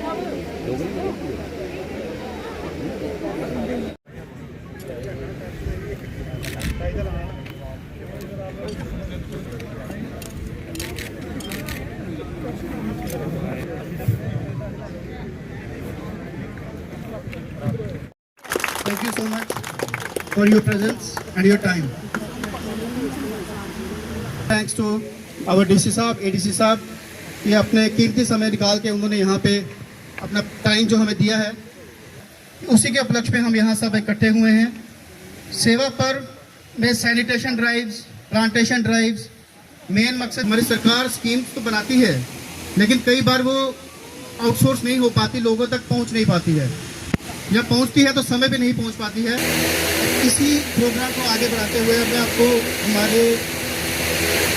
Thank you so much for your presence and your time. Thanks to our DC साहब, ADC साहब, ये अपने कीमती समय निकाल के उन्होंने यहाँ पे अपना टाइम जो हमें दिया है, उसी के उपलक्ष्य में हम यहाँ सब इकट्ठे हुए हैं। सेवा पर्व में sanitation drives, plantation drives, main मकसद हमारी सरकार स्कीम्स तो बनाती है, लेकिन कई बार वो आउटसोर्स नहीं हो पाती, लोगों तक पहुँच नहीं पाती है, या पहुँचती है तो समय पे नहीं पहुँच पाती है। इसी प्रोग्राम को आगे बढ़ाते हुए मैं आपको हमारे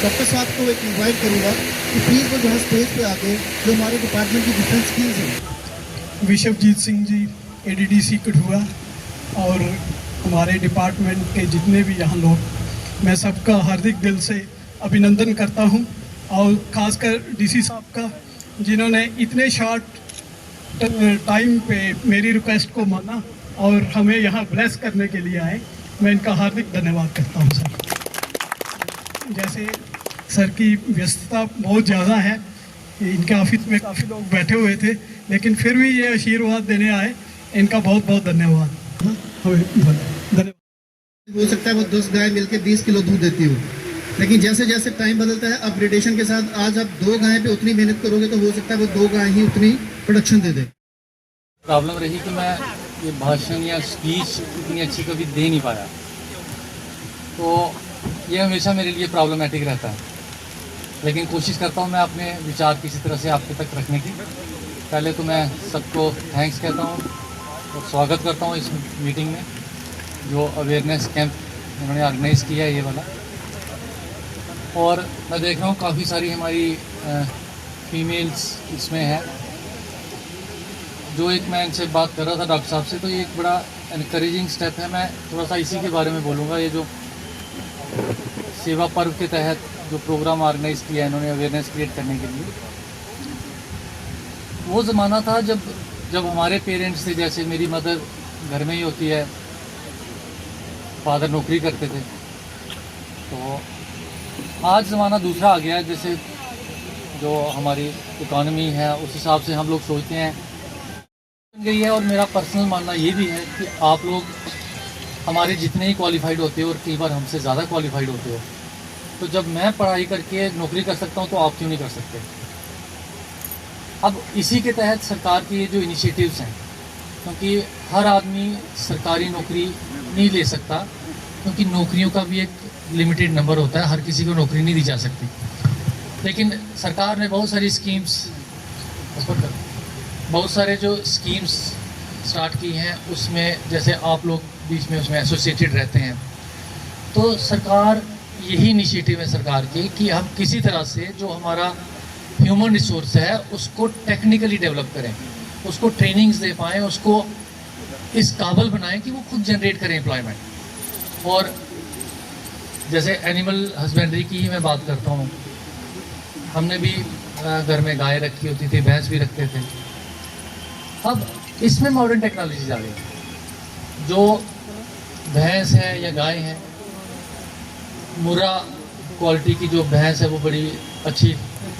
डॉक्टर साहब को एक इन्वाइट करूँगा कि प्लीज़ वो जहाँ स्टेज पे आके जो हमारे डिपार्टमेंट की डिफरेंट स्कीम्स हैं। विश्वजीत सिंह जी, ADDC कठुआ, और हमारे डिपार्टमेंट के जितने भी यहाँ लोग, मैं सबका हार्दिक दिल से अभिनंदन करता हूँ, और ख़ासकर DC साहब का, जिन्होंने इतने शॉर्ट टाइम पे मेरी रिक्वेस्ट को माना और हमें यहाँ ब्लेस करने के लिए आए। मैं इनका हार्दिक धन्यवाद करता हूँ सर। जैसे सर की व्यस्तता बहुत ज़्यादा है, इनके ऑफिस में काफ़ी लोग बैठे हुए थे, लेकिन फिर भी ये आशीर्वाद देने आए, इनका बहुत बहुत धन्यवाद। धन्यवाद। हो सकता है वो 10 गाय मिलके 20 किलो दूध देती हो, लेकिन जैसे जैसे टाइम बदलता है, अपग्रेडेशन के साथ आज आप 2 गाय पे उतनी मेहनत करोगे तो हो सकता है वो 2 गाय ही उतनी प्रोडक्शन दे दे। प्रॉब्लम रही कि मैं ये भाषण या स्पीच इतनी अच्छी कभी दे नहीं पाया, तो ये हमेशा मेरे लिए प्रॉब्लमेटिक रहता है, लेकिन कोशिश करता हूँ मैं अपने विचार किसी तरह से आपके तक रखने की। पहले तो मैं सबको थैंक्स कहता हूँ और स्वागत करता हूँ इस मीटिंग में, जो अवेयरनेस कैंप इन्होंने ऑर्गेनाइज़ किया है ये वाला। और मैं देख रहा हूँ काफ़ी सारी हमारी फीमेल्स इसमें है। जो एक मैं इनसे बात कर रहा था डॉक्टर साहब से, तो ये एक बड़ा इनकरेजिंग स्टेप है। मैं थोड़ा सा इसी के बारे में बोलूँगा। ये जो सेवा पर्व के तहत जो प्रोग्राम ऑर्गेनाइज़ किया है इन्होंने अवेयरनेस क्रिएट करने के लिए, वो ज़माना था जब हमारे पेरेंट्स थे, जैसे मेरी मदर घर में ही होती है, फादर नौकरी करते थे। तो आज ज़माना दूसरा आ गया है, जैसे जो हमारी इकॉनमी है उस हिसाब से हम लोग सोचते हैं गई है। और मेरा पर्सनल मानना ये भी है कि आप लोग हमारे जितने ही क्वालिफाइड होते हो और कई बार हमसे ज़्यादा क्वालिफाइड होते हो, तो जब मैं पढ़ाई करके नौकरी कर सकता हूँ तो आप क्यों नहीं कर सकते। अब इसी के तहत सरकार के ये जो इनिशिएटिव्स हैं, क्योंकि हर आदमी सरकारी नौकरी नहीं ले सकता, क्योंकि नौकरियों का भी एक लिमिटेड नंबर होता है, हर किसी को नौकरी नहीं दी जा सकती। लेकिन सरकार ने बहुत सारी स्कीम्स, बहुत सारे जो स्कीम्स स्टार्ट की हैं, उसमें जैसे आप लोग बीच में उसमें एसोसिएटेड रहते हैं, तो सरकार यही इनिशिएटिव है सरकार की कि हम किसी तरह से जो हमारा ह्यूमन रिसोर्स है उसको टेक्निकली डेवलप करें, उसको ट्रेनिंग्स दे पाएँ, उसको इस काबिल बनाएं कि वो खुद जनरेट करें एम्प्लॉयमेंट। और जैसे एनिमल हस्बेंड्री की ही मैं बात करता हूँ, हमने भी घर में गाय रखी होती थी, भैंस भी रखते थे। अब इसमें मॉडर्न टेक्नोलॉजी आ गई। जो भैंस है या गाय है, मुर्रा क्वालिटी की जो भैंस है वो बड़ी अच्छी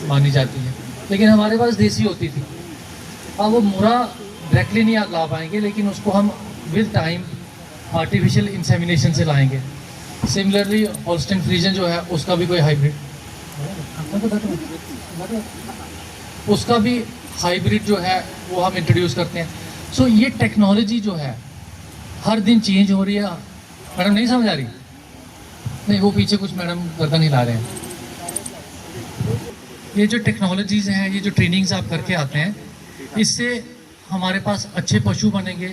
मानी जाती है, लेकिन हमारे पास देसी होती थी। अब वो मुर्रा डायरेक्टली नहीं ला पाएंगे, लेकिन उसको हम विद टाइम आर्टिफिशियल इंसेमिनेशन से लाएंगे। सिमिलरली होल्स्टाइन फ्रीजियन जो है उसका भी कोई हाइब्रिड, उसका भी हाइब्रिड जो है वो हम इंट्रोड्यूस करते हैं। सो ये टेक्नोलॉजी जो है हर दिन चेंज हो रही है। मैडम नहीं समझ आ रही? नहीं, वो पीछे कुछ मैडम गर्दन हिला रहे हैं। ये जो टेक्नोलॉजीज़ हैं, ये जो ट्रेनिंग्स आप करके आते हैं, इससे हमारे पास अच्छे पशु बनेंगे,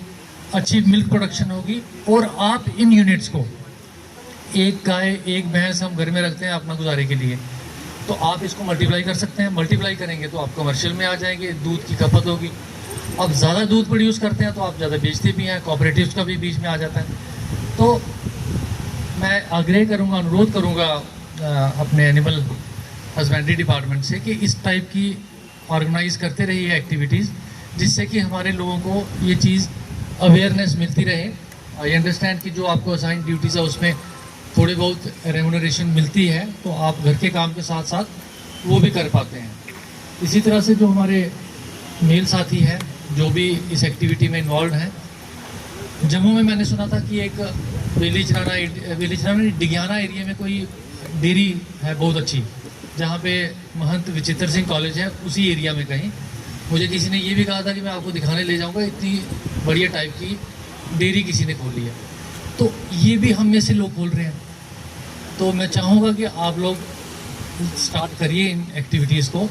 अच्छी मिल्क प्रोडक्शन होगी। और आप इन यूनिट्स को, एक गाय एक भैंस हम घर में रखते हैं अपना गुजारे के लिए, तो आप इसको मल्टीप्लाई कर सकते हैं। मल्टीप्लाई करेंगे तो आप कमर्शियल में आ जाएंगे, दूध की खपत होगी। अब ज़्यादा दूध प्रोड्यूस करते हैं तो आप ज़्यादा बेचते भी हैं, कोऑपरेटिव्स का भी बीच में आ जाता है। तो मैं आग्रह करूँगा, अनुरोध करूँगा अपने एनिमल हस्बेंड्री डिपार्टमेंट से कि इस टाइप की ऑर्गेनाइज करते रहिए एक्टिविटीज़, जिससे कि हमारे लोगों को ये चीज़ अवेयरनेस मिलती रहे। आई अंडरस्टैंड कि जो आपको असाइन ड्यूटीज़ है उसमें थोड़ी बहुत रेमुनरेशन मिलती है, तो आप घर के काम के साथ साथ वो भी कर पाते हैं। इसी तरह से जो हमारे मेल साथी हैं जो भी इस एक्टिविटी में इन्वॉल्व हैं, जम्मू में मैंने सुना था कि एक वेलिचराना डिगियाना एरिया में कोई डेयरी है बहुत अच्छी, जहाँ पे महंत विचित्र सिंह कॉलेज है, उसी एरिया में कहीं मुझे किसी ने ये भी कहा था कि मैं आपको दिखाने ले जाऊँगा, इतनी बढ़िया टाइप की डेयरी किसी ने खोली है। तो ये भी हम में से लोग खोल रहे हैं। तो मैं चाहूँगा कि आप लोग स्टार्ट करिए इन एक्टिविटीज़ को,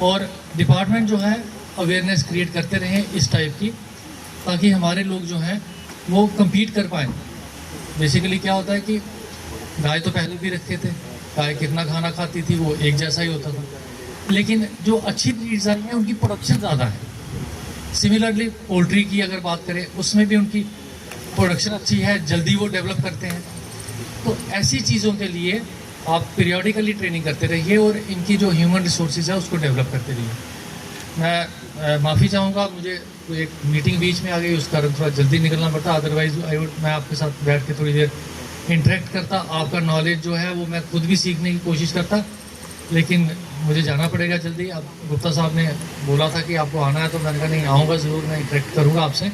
और डिपार्टमेंट जो है अवेयरनेस क्रिएट करते रहें इस टाइप की, ताकि हमारे लोग जो हैं वो compete कर पाएँ। बेसिकली क्या होता है कि गाय तो पहले भी रखते थे, गाय कितना खाना खाती थी वो एक जैसा ही होता था, लेकिन जो अच्छी ब्रीड्स आई हैं उनकी प्रोडक्शन ज़्यादा है। सिमिलरली पोल्ट्री की अगर बात करें, उसमें भी उनकी प्रोडक्शन अच्छी है, जल्दी वो डेवलप करते हैं। तो ऐसी चीज़ों के लिए आप पीरियोडिकली ट्रेनिंग करते रहिए और इनकी जो ह्यूमन रिसोर्सेज है उसको डेवलप करते रहिए। मैं माफ़ी चाहूँगा, मुझे कोई एक मीटिंग बीच में आ गई, उस कारण थोड़ा जल्दी निकलना पड़ता, अदरवाइज मैं आपके साथ बैठ के थोड़ी देर इंटरेक्ट करता। आपका नॉलेज जो है वो मैं खुद भी सीखने की कोशिश करता, लेकिन मुझे जाना पड़ेगा जल्दी। अब गुप्ता साहब ने बोला था कि आपको आना है, तो मैंने कहा नहीं आऊँगा ज़रूर, मैं इंटरेक्ट करूँगा आपसे।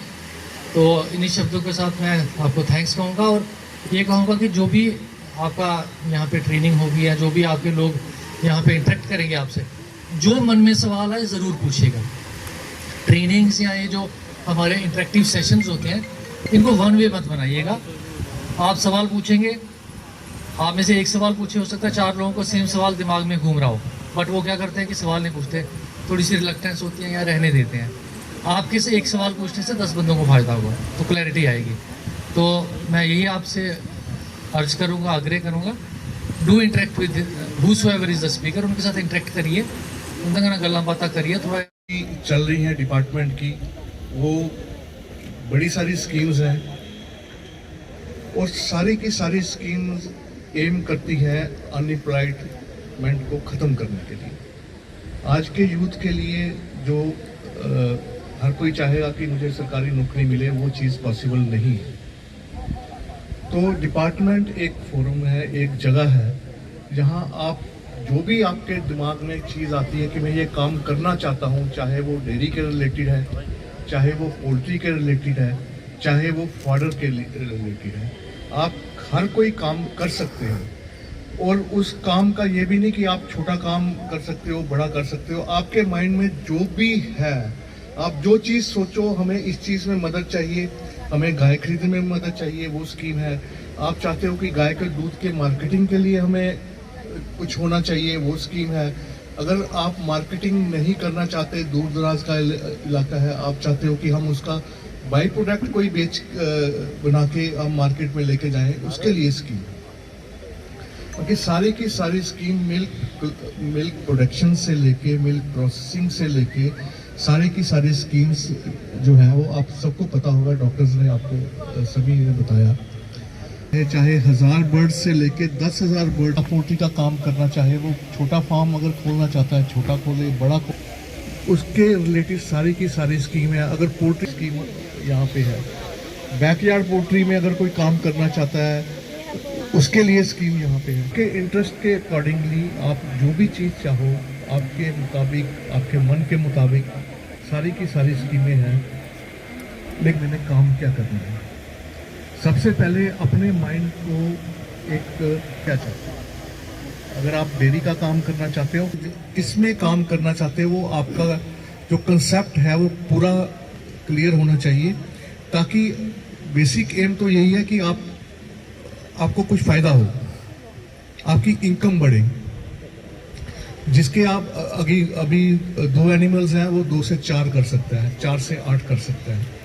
तो इन्हीं शब्दों के साथ मैं आपको थैंक्स कहूँगा, और ये कहूँगा कि जो भी आपका यहाँ पे ट्रेनिंग होगी या जो भी आपके लोग यहाँ पे इंटरेक्ट करेंगे आपसे, जो मन में सवाल है ज़रूर पूछिएगा। ट्रेनिंग्स या ये जो हमारे इंटरेक्टिव सेशंस होते हैं, इनको वन वे मत बनाइएगा। आप सवाल पूछेंगे, आप में से एक सवाल पूछे, हो सकता है 4 लोगों को सेम सवाल दिमाग में घूम रहा हो, बट वो क्या करते हैं कि सवाल नहीं पूछते, थोड़ी सी रिलक्टेंस होती है या रहने देते हैं। आपके से एक सवाल पूछने से 10 बंदों को फ़ायदा होगा, तो क्लैरिटी आएगी। तो मैं यही आपसे अर्ज करूँगा, आग्रह करूँगा, do interact with whosoever is the speaker, उनके साथ इंटरेक्ट करिए, उनके साथ गल्ला बातें करिए। थोड़ा चल रही हैं डिपार्टमेंट की, वो बड़ी सारी स्कीम्स हैं, और सारी की सारी स्कीम्स एम करती है अनएम्प्लॉयमेंट को ख़त्म करने के लिए। आज के यूथ के लिए जो हर कोई चाहेगा कि मुझे सरकारी नौकरी मिले, वो चीज़ पॉसिबल नहीं है। तो डिपार्टमेंट एक फोरम है, एक जगह है जहां आप जो भी आपके दिमाग में चीज़ आती है कि मैं ये काम करना चाहता हूं, चाहे वो डेयरी के रिलेटेड है, चाहे वो पोल्ट्री के रिलेटेड है, चाहे वो फॉडर के रिलेटेड है, आप हर कोई काम कर सकते हो। और उस काम का ये भी नहीं कि आप छोटा काम कर सकते हो, बड़ा कर सकते हो। आपके माइंड में जो भी है, आप जो चीज़ सोचो, हमें इस चीज़ में मदद चाहिए, हमें गाय खरीदने में मदद चाहिए, वो स्कीम है। आप चाहते हो कि गाय के दूध के मार्केटिंग के लिए हमें कुछ होना चाहिए, वो स्कीम है। अगर आप मार्केटिंग नहीं करना चाहते, दूर दराज का इलाका है, आप चाहते हो कि हम उसका बाई प्रोडक्ट कोई बना के हम मार्केट में लेके जाएं, उसके लिए स्कीम है। क्योंकि सारी की सारी स्कीम मिल्क प्रोडक्शन से लेके मिल्क प्रोसेसिंग से लेके सारी की सारी स्कीम्स जो है वो आप सबको पता होगा, डॉक्टर्स ने आपको सभी ने बताया। चाहे 1000 बर्ड से लेके 10,000 बर्ड पोल्ट्री का काम करना चाहे, वो छोटा फार्म अगर खोलना चाहता है, छोटा खोले बड़ा उसके रिलेटेड सारी की सारी स्कीम है। अगर पोल्ट्री स्कीम यहाँ पे है, बैकयार्ड पोल्ट्री में अगर कोई काम करना चाहता है उसके लिए स्कीम यहाँ पे है। के इंटरेस्ट के अकॉर्डिंगली आप जो भी चीज़ चाहो, आपके मुताबिक, आपके मन के मुताबिक सारी की सारी स्कीमें हैं। लेकिन मैंने काम क्या करना है, सबसे पहले अपने माइंड को एक क्या चाहते हो। अगर आप डेयरी का काम करना चाहते हो, किसमें काम करना चाहते हो, वो आपका जो कंसेप्ट है वो पूरा क्लियर होना चाहिए, ताकि बेसिक एम तो यही है कि आपको कुछ फ़ायदा हो, आपकी इनकम बढ़े, जिसके आप अभी 2 एनिमल्स हैं वो 2 से 4 कर सकता है, 4 से 8 कर सकता है।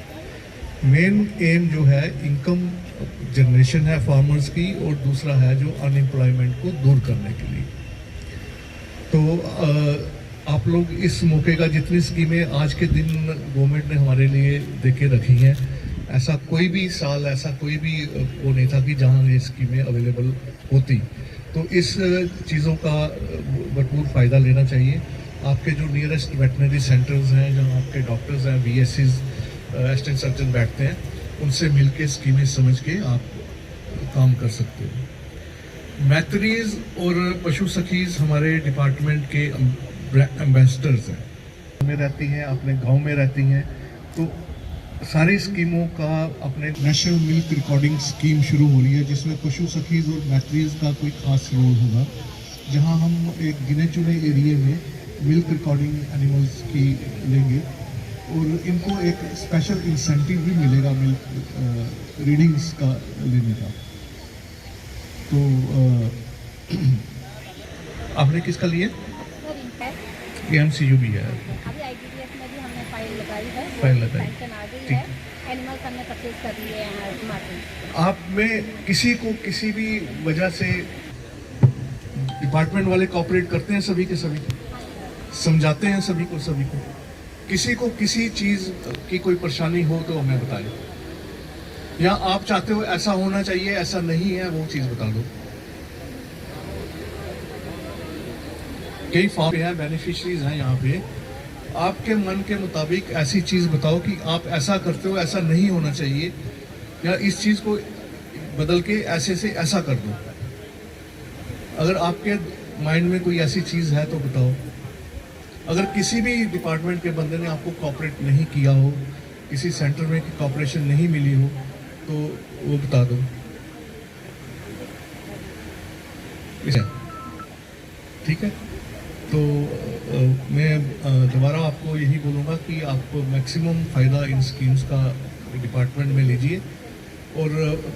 मेन एम जो है इनकम जनरेशन है फार्मर्स की, और दूसरा है जो अनएम्प्लॉयमेंट को दूर करने के लिए। तो आप लोग इस मौके का, जितनी स्कीमें आज के दिन गवर्नमेंट ने हमारे लिए देके रखी हैं, ऐसा कोई भी साल, ऐसा कोई भी वो नहीं था कि जहां ये स्कीमें अवेलेबल होती। तो इस चीज़ों का भरपूर फ़ायदा लेना चाहिए। आपके जो नियरेस्ट वेटनरी सेंटर्स हैं, जहाँ आपके डॉक्टर्स हैं, VSCs, असिस्टेंट सर्जन बैठते हैं, उनसे मिलके स्कीमें समझ के आप काम कर सकते हो। मैत्रीज और पशु सखीज हमारे डिपार्टमेंट के एम्बेसडर्स हैं, में रहती हैं, अपने गांव में रहती हैं, तो सारी स्कीमों का अपने नेशनल मिल्क रिकॉर्डिंग स्कीम शुरू हो रही है, जिसमें पशु सखीज और मैत्रीज का कोई खास रोल होगा, जहां हम एक गिने चुने एरिया में मिल्क रिकॉर्डिंग एनिमल्स की लेंगे और इनको एक स्पेशल इंसेंटिव भी मिलेगा मिल्क रीडिंग्स का लेने का। तो आपने किसका लिया? MCU भी है, अभी IDDS में भी हमने फाइल लगाई है, फाइल लगाई, पेंशन आ गई ठीक है, एनिमल्स हमने परचेज कर लिए हैं मार्केट। आप में किसी को किसी भी वजह से डिपार्टमेंट वाले कोऑपरेट करते हैं, सभी के सभी समझाते हैं, सभी को किसी को किसी चीज़ की कोई परेशानी हो तो हमें बताएं, या आप चाहते हो ऐसा होना चाहिए, ऐसा नहीं है, वो चीज़ बता दो। कई फार्म हैं, बेनिफिशरीज हैं यहाँ पे, आपके मन के मुताबिक ऐसी चीज़ बताओ कि आप ऐसा करते हो, ऐसा नहीं होना चाहिए, या इस चीज़ को बदल के ऐसे से ऐसा कर दो। अगर आपके माइंड में कोई ऐसी चीज़ है तो बताओ। अगर किसी भी डिपार्टमेंट के बंदे ने आपको कोऑपरेट नहीं किया हो, किसी सेंटर में कोऑपरेशन नहीं मिली हो, तो वो बता दो। ठीक है, तो मैं दोबारा आपको यही बोलूँगा कि आप मैक्सिमम फ़ायदा इन स्कीम्स का डिपार्टमेंट में लीजिए, और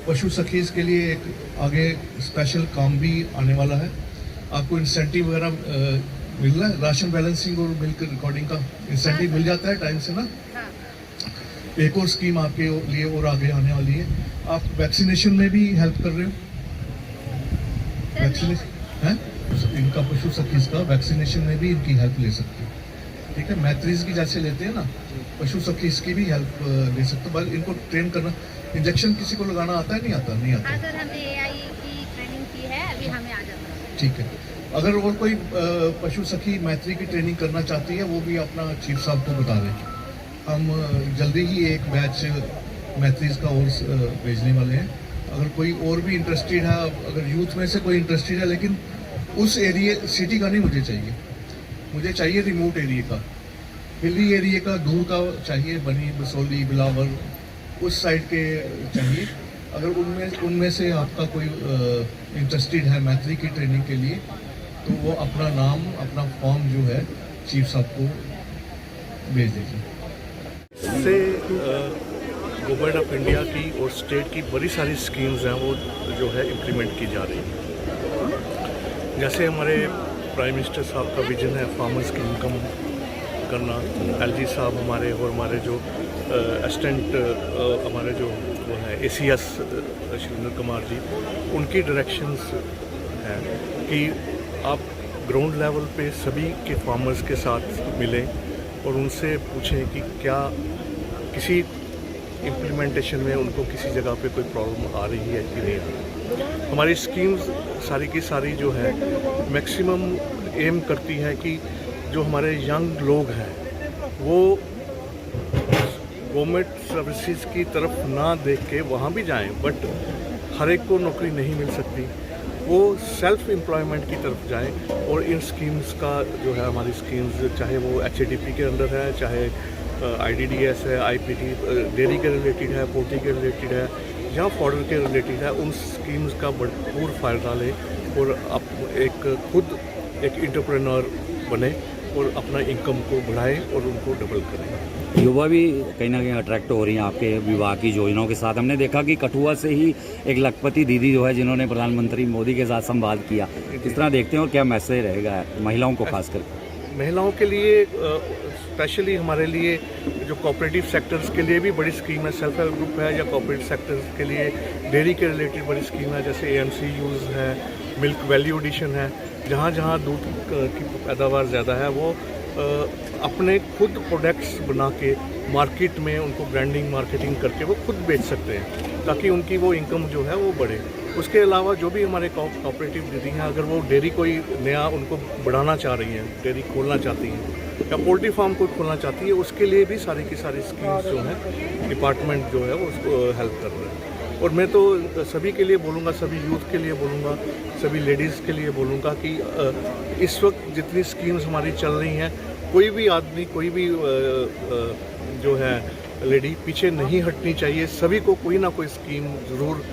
पशु सखीज के लिए एक आगे स्पेशल काम भी आने वाला है। आपको इंसेंटिव वगैरह मिल रहा है, राशन बैलेंसिंग और मिल्क रिकॉर्डिंग का इंसेंटिव मिल जाता है टाइम से ना। एक और स्कीम आपके लिए और आगे आने वाली है। आप वैक्सीनेशन में भी हेल्प कर रहे हो, वैक्सीनेशन है इनका, पशु सखीज का वैक्सीनेशन में भी इनकी हेल्प ले सकते हो। ठीक है, मैत्रीज की जैसे लेते हैं ना, पशु सखीज की भी हेल्प ले सकते हो। बस इनको ट्रेन करना, इंजेक्शन किसी को लगाना आता है? नहीं आता, नहीं आता। सर हमने AI की ट्रेनिंग की है, अभी हमें आ जाता है। ठीक है, अगर और कोई पशु सखी मैत्री की ट्रेनिंग करना चाहती है, वो भी अपना चीफ साहब को बता दें। हम जल्दी ही एक बैच मैत्रीज का और भेजने वाले हैं। अगर कोई और भी इंटरेस्टेड है, अगर यूथ में से कोई इंटरेस्टेड है, लेकिन उस एरिया सिटी का नहीं मुझे चाहिए, मुझे चाहिए रिमोट एरिया का, हिली एरिया का, दूर का चाहिए, बनी, बसोली, बिलावर, उस साइड के चाहिए। अगर उनमें से आपका कोई इंटरेस्टेड है मैत्री की ट्रेनिंग के लिए, तो वो अपना नाम, अपना फॉर्म जो है चीफ साहब को भेज दीजिए। से गवर्नमेंट ऑफ इंडिया की और स्टेट की बड़ी सारी स्कीम्स हैं, वो जो है इम्प्लीमेंट की जा रही हैं। जैसे हमारे प्राइम मिनिस्टर साहब का विजन है फार्मर्स की इनकम करना, LG साहब हमारे और हमारे जो असिस्टेंट हमारे जो वो है ACS शिवेंद्र कुमार जी, उनकी डायरेक्शंस हैं कि आप ग्राउंड लेवल पे सभी के फार्मर्स के साथ मिलें और उनसे पूछें कि क्या किसी इम्प्लीमेंटेशन में उनको किसी जगह पे कोई प्रॉब्लम आ रही है कि नहीं आ रही। हमारी स्कीम्स सारी की सारी जो है मैक्सिमम एम करती है कि जो हमारे यंग लोग हैं वो गवर्नमेंट सर्विसेज की तरफ ना देख के वहाँ भी जाएं, बट हर एक को नौकरी नहीं मिल सकती, वो सेल्फ एम्प्लॉयमेंट की तरफ जाएं। और इन स्कीम्स का जो है, हमारी स्कीम्स चाहे वो HADP के अंदर है, चाहे IDDS है, IPT डेयरी के रिलेटेड है, पोल्ट्री के रिलेटेड है, या फॉडर के रिलेटेड है, उन स्कीम्स का भरपूर फ़ायदा लें और खुद एक एंटरप्रेन्योर बने और अपना इनकम को बढ़ाएं और उनको डबल करें। युवा भी कहीं ना कहीं अट्रैक्ट हो रही हैं आपके विभाग की योजनाओं के साथ। हमने देखा कि कठुआ से ही एक लखपति दीदी जो है, जिन्होंने प्रधानमंत्री मोदी के साथ संवाद किया, किस तरह देखते हैं और क्या मैसेज रहेगा महिलाओं को खासकर? महिलाओं के लिए स्पेशली हमारे लिए जो कोऑपरेटिव सेक्टर्स के लिए भी बड़ी स्कीम है, सेल्फ हेल्प ग्रुप है, या कोऑपरेटिव सेक्टर्स के लिए डेयरी के रिलेटेड बड़ी स्कीम है, जैसे AMCUs है, मिल्क वैल्यू एडिशन है। जहाँ जहाँ दूध की पैदावार ज़्यादा है, वो अपने खुद प्रोडक्ट्स बना के मार्केट में उनको ब्रांडिंग मार्केटिंग करके वो खुद बेच सकते हैं, ताकि उनकी वो इनकम जो है वो बढ़े। उसके अलावा जो भी हमारे कोऑपरेटिव दीदी हैं, अगर वो डेयरी कोई नया उनको बढ़ाना चाह रही हैं, डेयरी खोलना चाहती हैं या पोल्ट्री फार्म को खोलना चाहती है, उसके लिए भी सारी की सारी स्कीम्स जो हैं डिपार्टमेंट जो है वो उसको हेल्प कर रहा है। और मैं तो सभी के लिए बोलूँगा, सभी यूथ के लिए बोलूँगा, सभी लेडीज़ के लिए बोलूँगा कि इस वक्त जितनी स्कीम्स हमारी चल रही हैं, कोई भी आदमी, कोई भी जो है लेडी पीछे नहीं हटनी चाहिए। सभी को कोई ना कोई स्कीम ज़रूर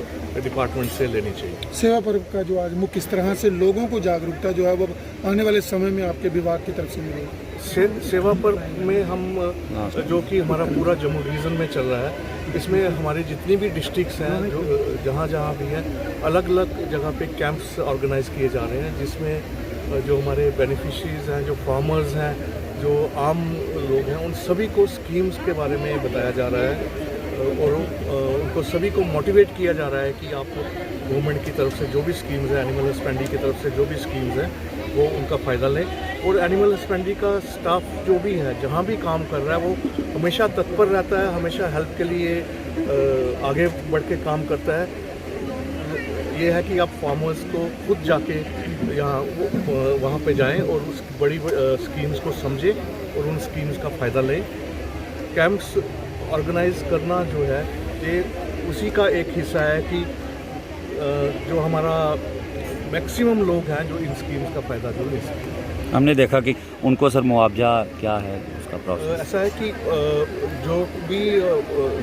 डिपार्टमेंट से लेनी चाहिए। सेवा पर्व का जो आज मुख्य किस तरह से लोगों को जागरूकता जो है वो आने वाले समय में आपके विभाग की तरफ से मिलेगी? सेवा पर्व में हम जो कि हमारा पूरा जम्मू डिवीज़न में चल रहा है, इसमें हमारी जितनी भी डिस्ट्रिक्ट्स हैं, जो जहाँ भी हैं, अलग अलग जगह पे कैंप्स ऑर्गेनाइज किए जा रहे हैं, जिसमें जो हमारे बेनिफिशरीज हैं, जो फार्मर्स हैं, जो आम लोग हैं, उन सभी को स्कीम्स के बारे में बताया जा रहा है और उनको सभी को मोटिवेट किया जा रहा है कि आप गवर्नमेंट की तरफ से जो भी स्कीम्स हैं, एनिमल हस्बेंड्री की तरफ से जो भी स्कीम्स हैं, वो उनका फ़ायदा लें। और एनिमल हस्बेंड्री का स्टाफ जो भी है, जहाँ भी काम कर रहा है, वो हमेशा तत्पर रहता है, हमेशा हेल्प के लिए आगे बढ़ के काम करता है। ये है कि आप फार्मर्स को खुद जाके यहाँ वहाँ पे जाएं और उस बड़ी स्कीम्स को समझें और उन स्कीम्स का फ़ायदा लें। कैंप्स ऑर्गेनाइज करना जो है, ये उसी का एक हिस्सा है कि जो हमारा मैक्सिमम लोग हैं जो इन स्कीम्स का फ़ायदा जो ले सकें। हमने देखा कि उनको सर मुआवजा क्या है उसका प्रोसेस? ऐसा है कि जो भी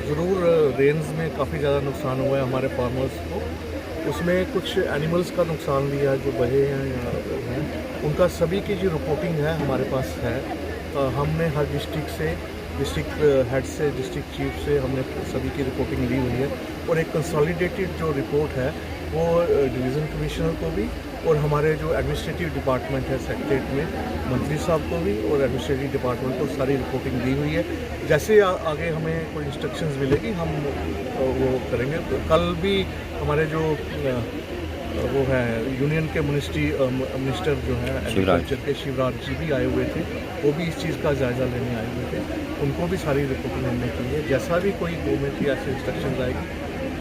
ज़रूर रेंज में काफ़ी ज़्यादा नुकसान हुआ है हमारे फार्मर्स को, उसमें कुछ एनिमल्स का नुकसान भी है जो बहे हैं या हैं, उनका सभी की जो रिपोर्टिंग है हमारे पास है। हमने हर डिस्ट्रिक्ट से, डिस्ट्रिक्ट हेड से, डिस्ट्रिक्ट चीफ से हमने सभी की रिपोर्टिंग ली हुई है और एक कंसोलिडेटेड जो रिपोर्ट है वो डिवीज़न कमिश्नर को भी और हमारे जो एडमिनिस्ट्रेटिव डिपार्टमेंट है सेक्रेटरीट में मंत्री साहब को भी और एडमिनिस्ट्रेटिव डिपार्टमेंट को सारी रिपोर्टिंग दी हुई है। जैसे आगे हमें कोई इंस्ट्रक्शंस मिलेगी हम वो करेंगे। तो कल भी हमारे जो वो है यूनियन के मिनिस्टर जो है एग्रीकल्चर के शिवराज जी भी आए हुए थे, वो भी इस चीज़ का जायज़ा लेने आए हुए थे, उनको भी सारी रिपोर्टिंग हमने की है। जैसा भी कोई गवर्नमेंट की ऐसी इंस्ट्रक्शन आएगी,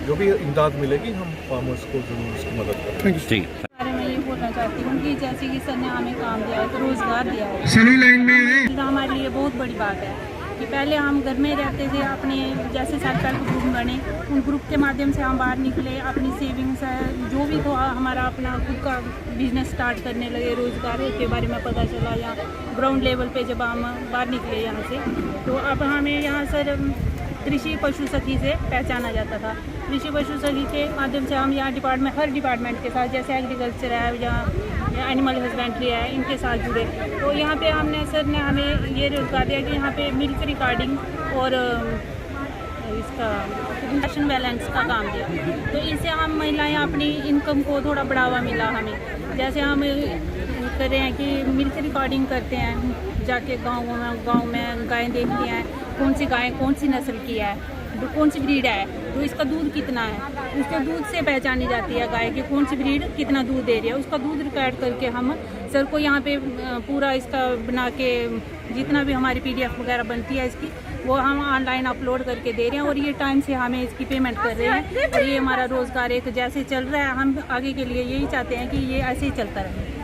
जो भी इमदाद मिलेगी, हम फार्मर्स को ज़रूर उसकी मदद करेंगे। ठीक। बारे में ये बोलना चाहती हूँ कि जैसे कि सर ने हमें काम दिया है, तो रोज़गार दिया है, सभी लाइन में है। तो हमारे लिए बहुत बड़ी बात है कि पहले हम घर में रहते थे, अपने जैसे सेल्फ हेल्प ग्रुप बने, उन ग्रुप के माध्यम से हम बाहर निकले, अपनी सेविंग्स है जो भी तो हमारा अपना खुद का बिजनेस स्टार्ट करने लगे, रोज़गार के बारे में पता चला। या ग्राउंड लेवल पे जब हम बाहर निकले यहाँ से, तो अब हमें यहाँ सर कृषि पशु सखी से पहचाना जाता था। कृषि पशु सखी के माध्यम से हम यहाँ डिपार्टमेंट, हर डिपार्टमेंट के साथ, जैसे एग्रीकल्चर है या एनिमल हस्बेंड्री है, इनके साथ जुड़े। तो यहाँ पे हमने सर ने हमें ये रोजगार दिया कि यहाँ पे मिल्क रिकॉर्डिंग और इसका राशन बैलेंस का काम दिया। तो इससे हम महिलाएं अपनी इनकम को थोड़ा बढ़ावा मिला हमें। जैसे हम कर रहे हैं कि मिल्क रिकॉर्डिंग करते हैं, जाके गाँव में गायें देखती हैं, कौन सी गाय कौन सी नस्ल की है, कौन सी ब्रीड है, तो इसका दूध कितना है, उसको दूध से पहचानी जाती है गाय की कौन सी ब्रीड कितना दूध दे रही है। उसका दूध रिकॉर्ड करके हम सर को यहाँ पे पूरा इसका बना के, जितना भी हमारी PDF वगैरह बनती है इसकी, वो हम ऑनलाइन अपलोड करके दे रहे हैं और ये टाइम से हमें इसकी पेमेंट कर रहे हैं। और ये हमारा रोज़गार एक जैसे चल रहा है, हम आगे के लिए यही चाहते हैं कि ये ऐसे ही चलता रहे।